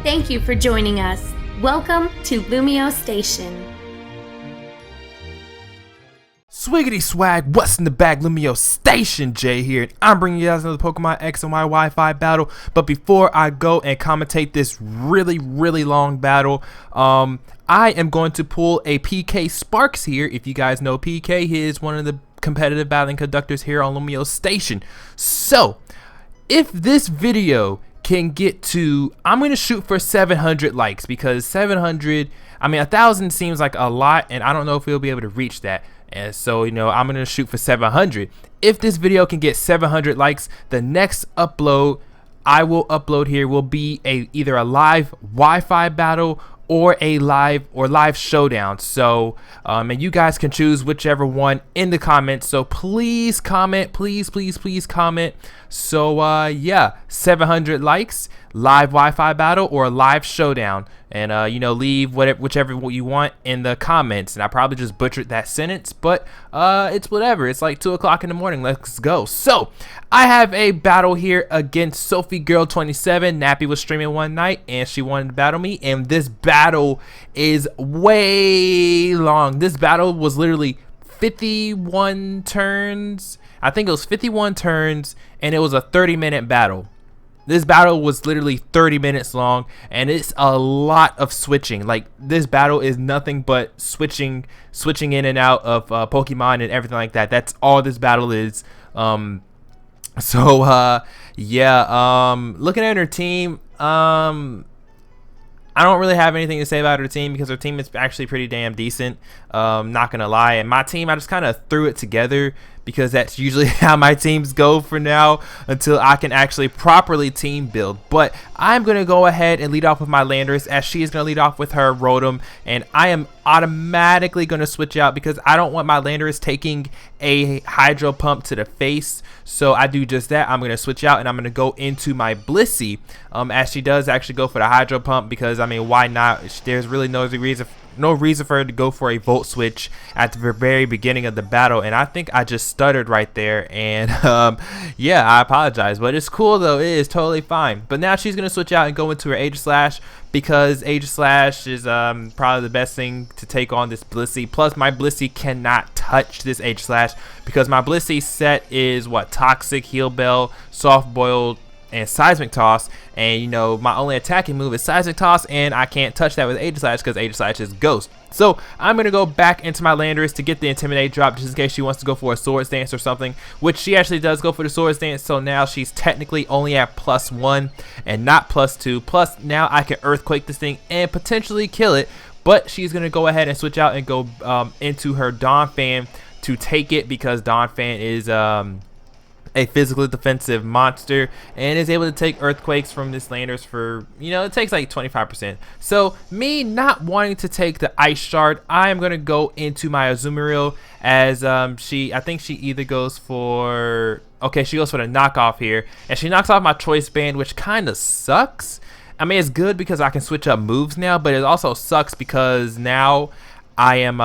Thank you for joining us. Welcome to LumioseStation. Swiggity swag, what's in the bag? LumioseStation, Jay here, and I'm bringing you guys another Pokemon X and Y Wi-Fi battle. But before I go and commentate this really long battle, I am going to pull a PK Sparks here. If you guys know PK, he is one of the competitive battling conductors here on LumioseStation. So, if this video can get to, I'm going to shoot for 700 likes, because 700, I mean 1,000 seems like a lot, and I don't know if we'll be able to reach that. And so, you know, I'm going to shoot for 700. If this video can get 700 likes, the next upload I will upload here will be either a live Wi-Fi battle or a live showdown. So and you guys can choose whichever one in the comments. So please comment, please comment. So yeah, 700 likes, live Wi-Fi battle or live showdown, and you know, leave whichever you want in the comments. And I probably just butchered that sentence, but it's whatever. It's like 2 o'clock in the morning. Let's go. So I have a battle here against SophieGirl27. Nappy was streaming one night and she wanted to battle me, and this battle is way long. This battle was literally 51 turns. I think it was 51 turns, and it was a 30-minute battle. This battle was literally 30 minutes long, and it's a lot of switching. Like, this battle is nothing but switching in and out of Pokemon and everything like that. That's all this battle is. Yeah, looking at her team, I don't really have anything to say about her team, because her team is actually pretty damn decent, not gonna lie. And my team, I just kind of threw it together because that's usually how my teams go for now, until I can actually properly team build. But I'm gonna go ahead and lead off with my Landorus, as she is gonna lead off with her Rotom, and I am automatically gonna switch out because I don't want my Landorus taking a Hydro Pump to the face. So I do just that. I'm gonna switch out and I'm gonna go into my Blissey, as she does actually go for the Hydro Pump, because I mean, why not? There's really no reason for her to go for a Volt Switch at the very beginning of the battle. And I think I just stuttered right there, and yeah, I apologize, but it's cool though. It is totally fine. But now she's gonna switch out and go into her Aegislash, because Aegislash is probably the best thing to take on this Blissey. Plus, my Blissey cannot touch this Aegislash, because my Blissey set is what? Toxic, Heal Bell, Soft Boiled, and Seismic Toss. And you know, my only attacking move is Seismic Toss, and I can't touch that with Aegislash because Aegislash is Ghost. So I'm gonna go back into my Landorus to get the Intimidate drop, just in case she wants to go for a Swords Dance or something, which she actually does go for the Swords Dance. So now she's technically only at +1 and not +2. Plus now I can Earthquake this thing and potentially kill it. But she's gonna go ahead and switch out and go into her Donphan to take it, because Donphan is a physically defensive monster and is able to take earthquakes from this Landorus for, you know, it takes like 25%. So me not wanting to take the Ice Shard, I am gonna go into my Azumarill, as I think she either goes for, okay, she goes for the knockoff here, and she knocks off my Choice Band, which kind of sucks. I mean, it's good because I can switch up moves now, but it also sucks because now I am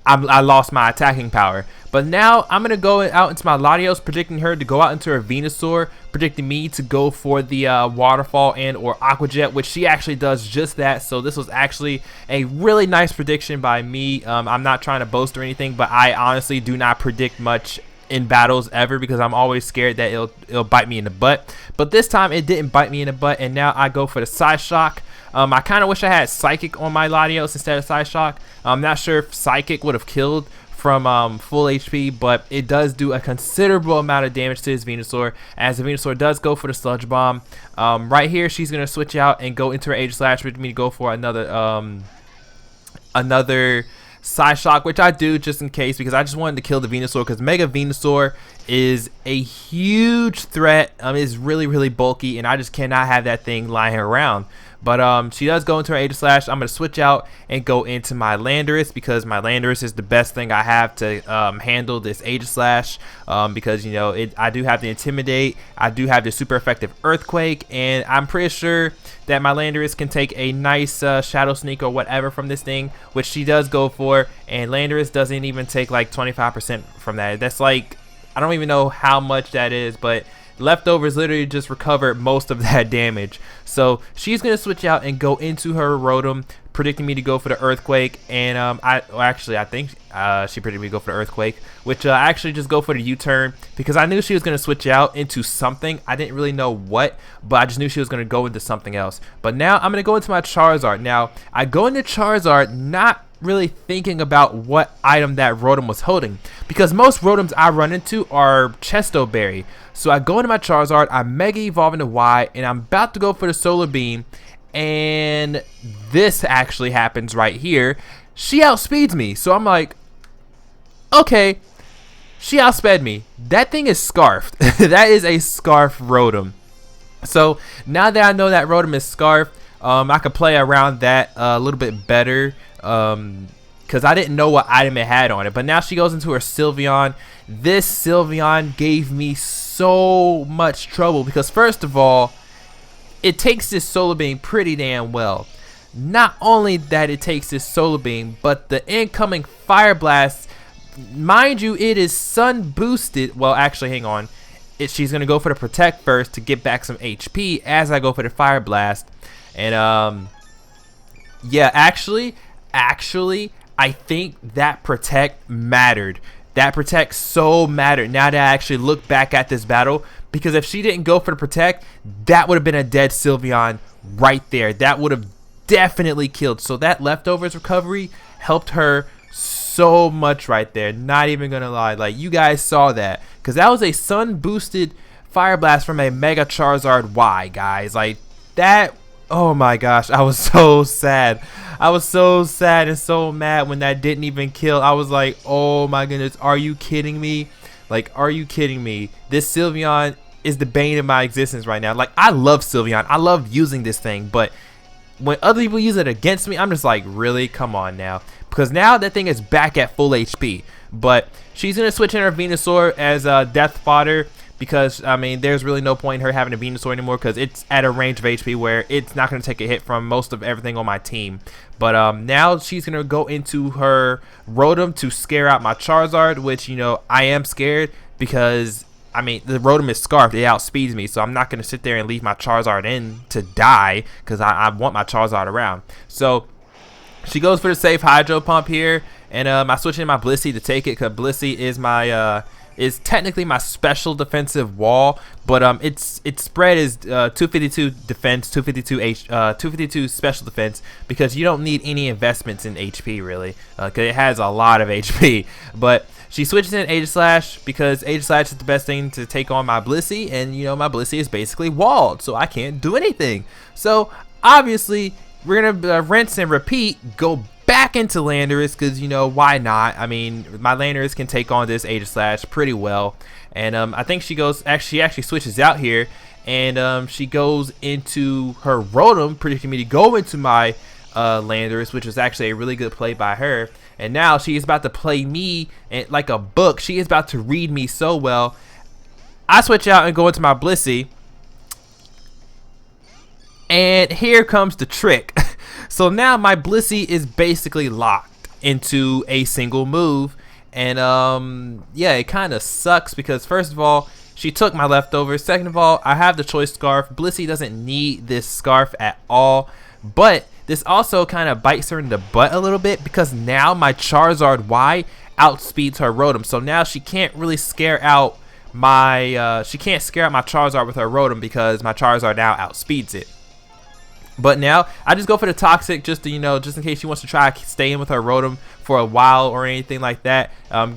I lost my attacking power. But now I'm gonna go out into my Latios, predicting her to go out into her Venusaur, predicting me to go for the Waterfall and or Aqua Jet, which she actually does just that. So this was actually a really nice prediction by me. I'm not trying to boast or anything, but I honestly do not predict much in battles ever, because I'm always scared that it'll bite me in the butt. But this time it didn't bite me in the butt, and now I go for the Psyshock. I kind of wish I had Psychic on my Latios instead of Psyshock. I'm not sure if Psychic would have killed from full HP, but it does do a considerable amount of damage to his Venusaur, as the Venusaur does go for the Sludge Bomb. Right here, she's going to switch out and go into her Aegislash with me to go for another Psyshock, which I do just in case, because I just wanted to kill the Venusaur, because Mega Venusaur is a huge threat. It's really bulky, and I just cannot have that thing lying around. But she does go into her Aegislash. I'm going to switch out and go into my Landorus, because my Landorus is the best thing I have to handle this Aegislash, because, you know, I do have the Intimidate, I do have the super effective Earthquake, and I'm pretty sure that my Landorus can take a nice Shadow Sneak or whatever from this thing, which she does go for, and Landorus doesn't even take like 25% from that. That's like, I don't even know how much that is, but leftovers literally just recovered most of that damage. So she's gonna switch out and go into her Rotom, predicting me to go for the Earthquake. And I think she predicted me to go for the Earthquake, which I actually just go for the U-turn because I knew she was gonna switch out into something. I didn't really know what, but I just knew she was gonna go into something else. But now I'm gonna go into my Charizard. Now I go into Charizard not really thinking about what item that Rotom was holding, because most Rotoms I run into are Chesto Berry. So I go into my Charizard, I Mega Evolve into Y, and I'm about to go for the Solar Beam, and this actually happens right here. She outspeeds me, so I'm like, okay, she outsped me. That thing is Scarfed. That is a Scarf Rotom. So now that I know that Rotom is Scarfed, I could play around that a little bit better, because I didn't know what item it had on it. But now she goes into her Sylveon. This Sylveon gave me so much trouble because, first of all, it takes this Solar Beam pretty damn well. Not only that it takes this Solar Beam, but the incoming Fire Blast, mind you, it is Sun boosted. Well, actually, hang on. She's going to go for the Protect first to get back some HP as I go for the Fire Blast. And yeah, actually I think that Protect mattered. That Protect so mattered now that I actually look back at this battle, because if she didn't go for the Protect, that would have been a dead Sylveon right there. That would have definitely killed. So that leftovers recovery helped her so much right there. Not even gonna lie, like, you guys saw that, because that was a Sun boosted Fire Blast from a Mega Charizard Y, guys. Like that. Oh my gosh, I was so sad. I was so sad and so mad when that didn't even kill. I was like, oh my goodness, are you kidding me? Like, are you kidding me? This Sylveon is the bane of my existence right now. Like, I love Sylveon. I love using this thing, but when other people use it against me, I'm just like, really? Come on now. Because now that thing is back at full HP. But she's going to switch in her Venusaur as Death Fodder, because, I mean, there's really no point in her having a Venusaur anymore, because it's at a range of HP where it's not going to take a hit from most of everything on my team. But now she's going to go into her Rotom to scare out my Charizard, which, you know, I am scared because, I mean, the Rotom is Scarfed. It outspeeds me, so I'm not going to sit there and leave my Charizard in to die, because I want my Charizard around. So she goes for the safe Hydro Pump here, and I switch in my Blissey to take it, because Blissey is my is technically my special defensive wall, but its spread is 252 defense, 252 special defense, because you don't need any investments in HP really, because it has a lot of HP. But she switches in Aegislash because Aegislash is the best thing to take on my Blissey, and you know my Blissey is basically walled, so I can't do anything. So obviously we're gonna rinse and repeat, go back into Landorus, because, you know, why not? I mean, my Landorus can take on this Aegislash pretty well. And I think she actually switches out here, and she goes into her Rotom, predicting me to go into my Landorus, which was actually a really good play by her. And now she is about to play me like a book. She is about to read me so well. I switch out and go into my Blissey, and here comes the trick. So now my Blissey is basically locked into a single move, and yeah, it kind of sucks because, first of all, she took my leftovers. Second of all, I have the Choice Scarf. Blissey doesn't need this scarf at all, but this also kind of bites her in the butt a little bit, because now my Charizard Y outspeeds her Rotom. So now she can't really scare out my Charizard with her Rotom, because my Charizard now outspeeds it. But now I just go for the Toxic, just to, you know, just in case she wants to try to stay in with her Rotom for a while or anything like that,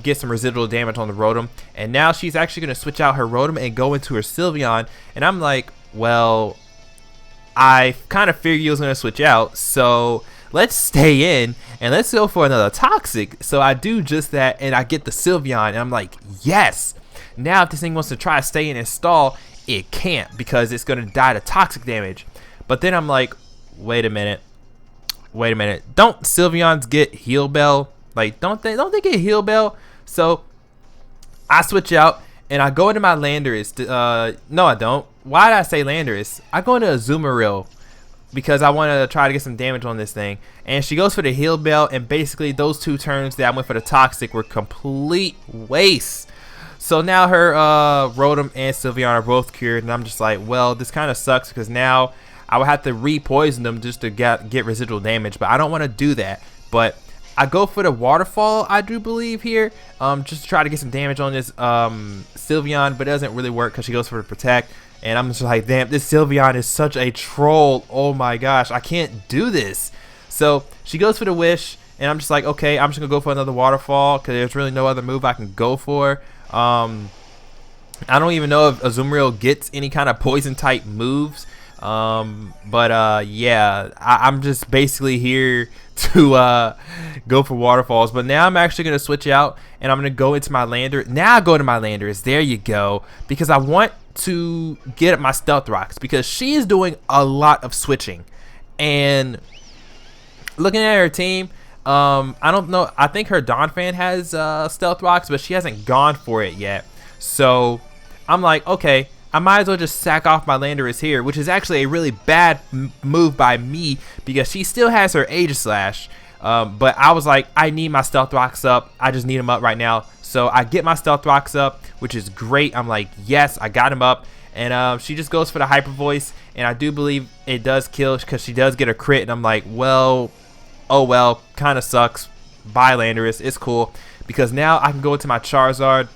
get some residual damage on the Rotom. And now she's actually going to switch out her Rotom and go into her Sylveon, and I'm like, well, I kind of figured you was going to switch out, so let's stay in and let's go for another Toxic. So I do just that, and I get the Sylveon, and I'm like, yes. Now if this thing wants to try to stay in and stall, it can't, because it's going to die to Toxic damage. But then I'm like, wait a minute. Don't Sylveons get Heal Bell? Like, don't they get Heal Bell? So I switch out and I go into my Landorus. No, I don't. Why did I say Landorus? I go into Azumarill because I want to try to get some damage on this thing. And she goes for the Heal Bell, and basically those two turns that I went for the Toxic were complete wastes. So now her Rotom and Sylveon are both cured, and I'm just like, well, this kind of sucks because now I would have to re-poison them just to get residual damage, but I don't want to do that. But I go for the waterfall, I do believe here, just to try to get some damage on this Sylveon, but it doesn't really work because she goes for the protect, and I'm just like, damn, this Sylveon is such a troll. Oh my gosh, I can't do this. So she goes for the wish, and I'm just like, okay, I'm just gonna go for another waterfall because there's really no other move I can go for. I don't even know if Azumarill gets any kind of poison type moves. Yeah, I'm just basically here to go for waterfalls, but now I'm actually gonna switch out and I'm gonna go into my lander. Now I go to my landers, there you go, because I want to get at my stealth rocks because she is doing a lot of switching. And looking at her team, I don't know, I think her Donphan has stealth rocks, but she hasn't gone for it yet. So I'm like, okay, I might as well just sack off my Landorus here, which is actually a really bad move by me because she still has her Aegislash. But I was like, I need my Stealth Rocks up. I just need them up right now. So I get my Stealth Rocks up, which is great. I'm like, yes, I got him up. And she just goes for the Hyper Voice. And I do believe it does kill because she does get a crit. And I'm like, well, oh well, kind of sucks. Bye, Landorus. It's cool. Because now I can go into my Charizard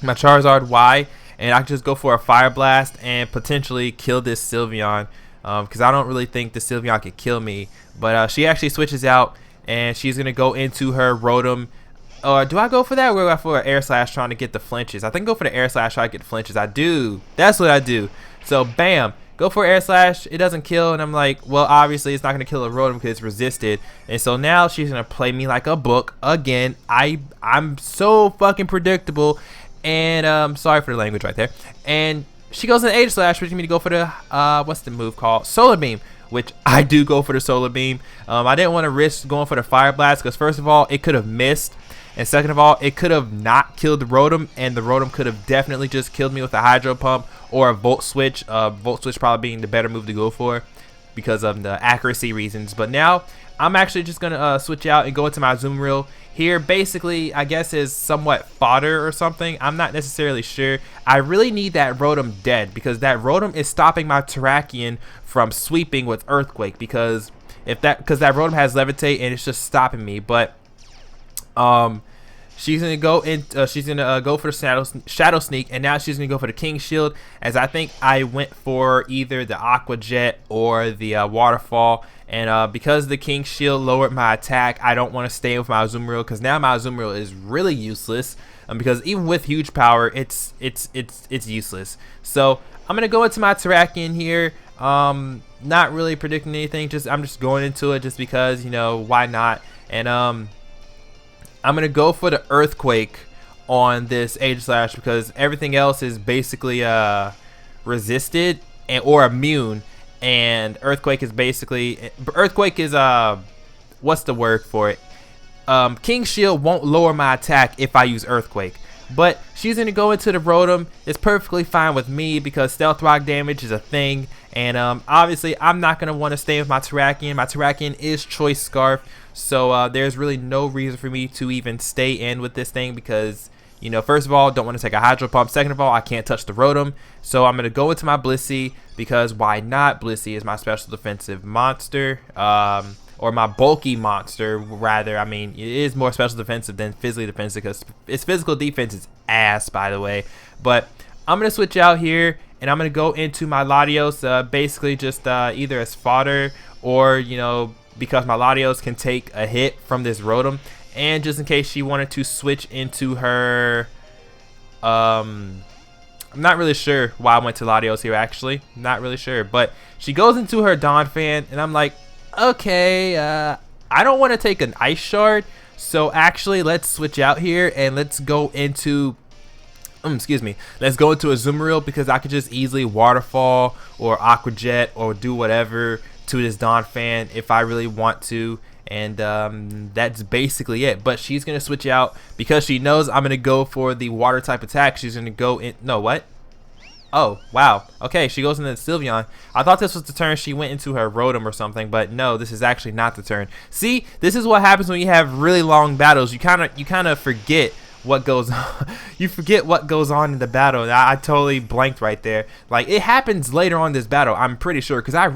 Y. And I can just go for a Fire Blast and potentially kill this Sylveon. Because I don't really think the Sylveon can kill me. But she actually switches out. And she's going to go into her Rotom. Do I go for that? Or do I go for an Air Slash trying to get the flinches? I think go for the Air Slash trying to get the flinches. I do. That's what I do. So, bam. Go for Air Slash. It doesn't kill. And I'm like, well, obviously, it's not going to kill a Rotom because it's resisted. And so now she's going to play me like a book. Again, I'm so fucking predictable. And sorry for the language right there. And she goes in Aegislash, which means to go for the what's the move called? Solar Beam, which I do go for the Solar Beam. I didn't want to risk going for the Fire Blast because first of all, it could have missed, and second of all, it could have not killed the Rotom, and the Rotom could have definitely just killed me with a Hydro Pump or a Volt Switch. Volt Switch probably being the better move to go for because of the accuracy reasons. But now I'm actually just gonna switch out and go into my Azumarill. Here, basically, I guess is somewhat fodder or something. I'm not necessarily sure. I really need that Rotom dead because that Rotom is stopping my Terrakion from sweeping with Earthquake because that Rotom has Levitate and it's just stopping me. But she's gonna go in. She's gonna go for the Shadow Sneak, and now she's gonna go for the King Shield. As I think I went for either the Aqua Jet or the Waterfall. And because the King Shield lowered my attack, I don't want to stay with my Azumarill because now my Azumarill is really useless. Because even with huge power, it's useless. So I'm gonna go into my Terrakion here. Not really predicting anything. I'm just going into it just because, you know, why not? And I'm gonna go for the Earthquake on this Aegislash because everything else is basically resisted or immune. And Earthquake is basically what's the word for it? King Shield won't lower my attack if I use Earthquake. But she's gonna go into the Rotom. It's perfectly fine with me because Stealth Rock damage is a thing. And obviously I'm not gonna want to stay with my Terrakion. My Terrakion is Choice Scarf. So there's really no reason for me to even stay in with this thing because, you know, first of all, don't want to take a Hydro Pump. Second of all, I can't touch the Rotom. So I'm going to go into my Blissey because why not? Blissey is my special defensive monster. Or my bulky monster, rather. I mean, it is more special defensive than physically defensive because its physical defense is ass, by the way. But I'm going to switch out here and I'm going to go into my Latios. Basically just either as fodder or, you know, because my Latios can take a hit from this Rotom. And just in case she wanted to switch into her, I'm not really sure why I went to Latios here actually. Not really sure. But she goes into her Donphan and I'm like, okay, I don't want to take an Ice Shard. So actually let's switch out here and let's go into, excuse me. Let's go into Azumarill because I could just easily Waterfall or Aqua Jet or do whatever to this Donphan if I really want to. And that's basically it. But she's going to switch out because she knows I'm going to go for the water type attack. She's going to go in. No, what? Oh, wow. Okay, she goes into the Sylveon. I thought this was the turn she went into her Rotom or something. But no, this is actually not the turn. See, this is what happens when you have really long battles. You kind of forget what goes on. You forget what goes on in the battle. I totally blanked right there. Like, it happens later on this battle, I'm pretty sure, because I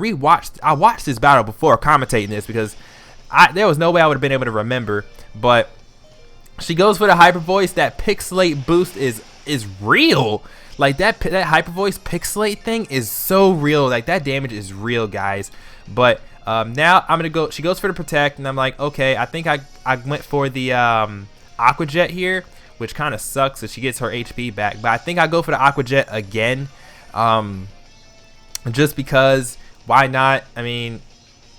watched this battle before commentating this, because there was no way I would have been able to remember. But she goes for the hyper voice. That pixelate boost is real. Like, that hyper voice pixelate thing is so real. Like, that damage is real, guys. But now I'm gonna go. She goes for the protect, and I'm like, okay, I think I went for the Aqua Jet here, which kind of sucks that she gets her HP back. But I think I go for the Aqua Jet again, just because. Why not? I mean,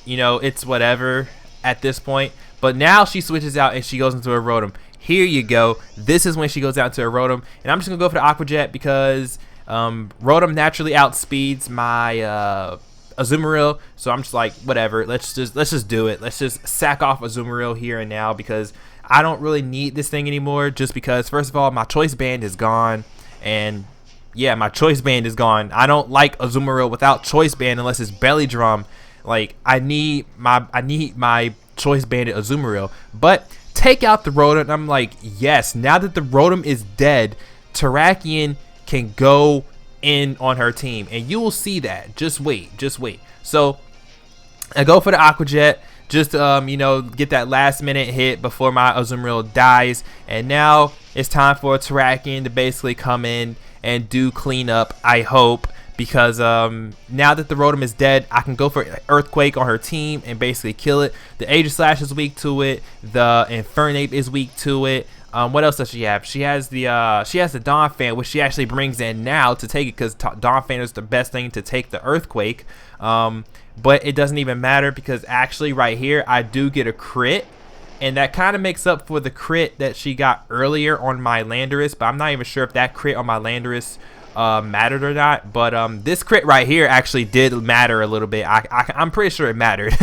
you know, it's whatever at this point. But now she switches out and she goes into a Rotom. Here you go. This is when she goes out to a Rotom, and I'm just gonna go for the Aqua Jet because Rotom naturally outspeeds my Azumarill, so I'm just like, whatever. Let's just do it. Let's just sack off Azumarill here and now, because I don't really need this thing anymore. Just because, first of all, my choice band is gone, and yeah, my choice band is gone. I don't like Azumarill without choice band unless it's belly drum. Like, I need my choice banded Azumarill. But take out the Rotom, and I'm like, yes. Now that the Rotom is dead, Terrakion can go in on her team, and you will see that. Just wait. So I go for the Aqua Jet, just you know, get that last minute hit before my Azumarill dies. And now it's time for a Terrakion to basically come in and do cleanup, I hope, because now that the Rotom is dead, I can go for Earthquake on her team and basically kill it. The Aegislash is weak to it. The Infernape is weak to it. What else does she have? She has the Donphan, which she actually brings in now to take it, because Donphan is the best thing to take the Earthquake. But it doesn't even matter, because actually right here I do get a crit, and that kind of makes up for the crit that she got earlier on my Landorus. But I'm not even sure if that crit on my Landorus mattered or not. But this crit right here actually did matter a little bit. I'm pretty sure it mattered.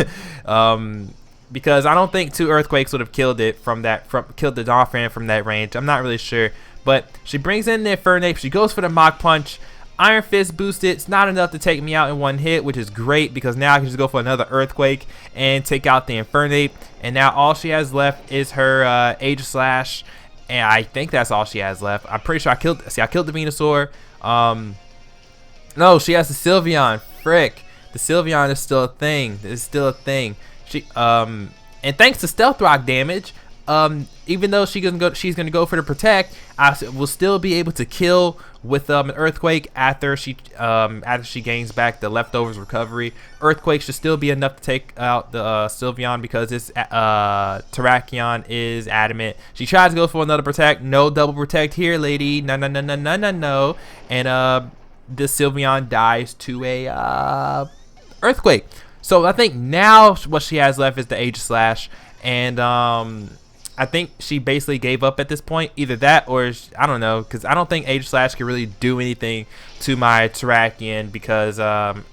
Because I don't think 2 Earthquakes would have killed it killed the Donphan from that range. I'm not really sure. But she brings in the Infernape. She goes for the Mach Punch. Iron Fist boosted. It's not enough to take me out in one hit, which is great, because now I can just go for another Earthquake and take out the Infernape. And now all she has left is her Aegislash, and I think that's all she has left. I'm pretty sure I killed the Venusaur. No, she has the Sylveon. Frick, the Sylveon is still a thing. It's still a thing. She and thanks to Stealth Rock damage, even though she's gonna go for the Protect, I will still be able to kill with an Earthquake after she gains back the leftovers recovery. Earthquake should still be enough to take out the Sylveon, because this Terrakion is adamant. She tries to go for another Protect. No double Protect here, lady. No. And this Sylveon dies to a Earthquake. So I think now what she has left is the Aegislash, and I think she basically gave up at this point. Either that, or I don't know, because I don't think Aegislash can really do anything to my Terrakion, because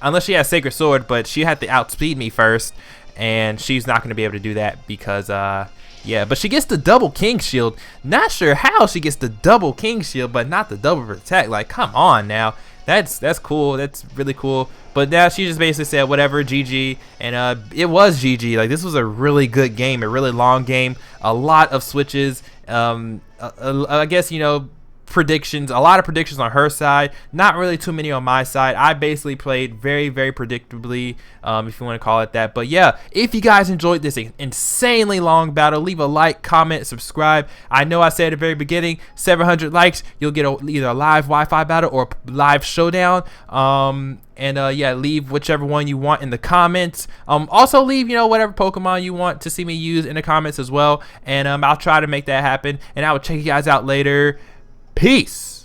unless she has Sacred Sword, but she had to outspeed me first, and she's not going to be able to do that because yeah. But she gets the double King Shield. Not sure how she gets the double King Shield, but not the double Protect. Like, come on now. That's cool. That's really cool. But now she just basically said whatever, GG, and it was GG. Like, this was a really good game, a really long game, a lot of switches. I guess, you know, predictions, a lot of predictions on her side, not really too many on my side. I basically played very predictably, if you want to call it that. But yeah, if you guys enjoyed this insanely long battle, leave a like, comment, subscribe. I know I said at the very beginning, 700 likes, you'll get either a live Wi-Fi battle or a live showdown. Yeah, leave whichever one you want in the comments. Also leave, you know, whatever Pokemon you want to see me use in the comments as well, and I'll try to make that happen, and I will check you guys out later. Peace.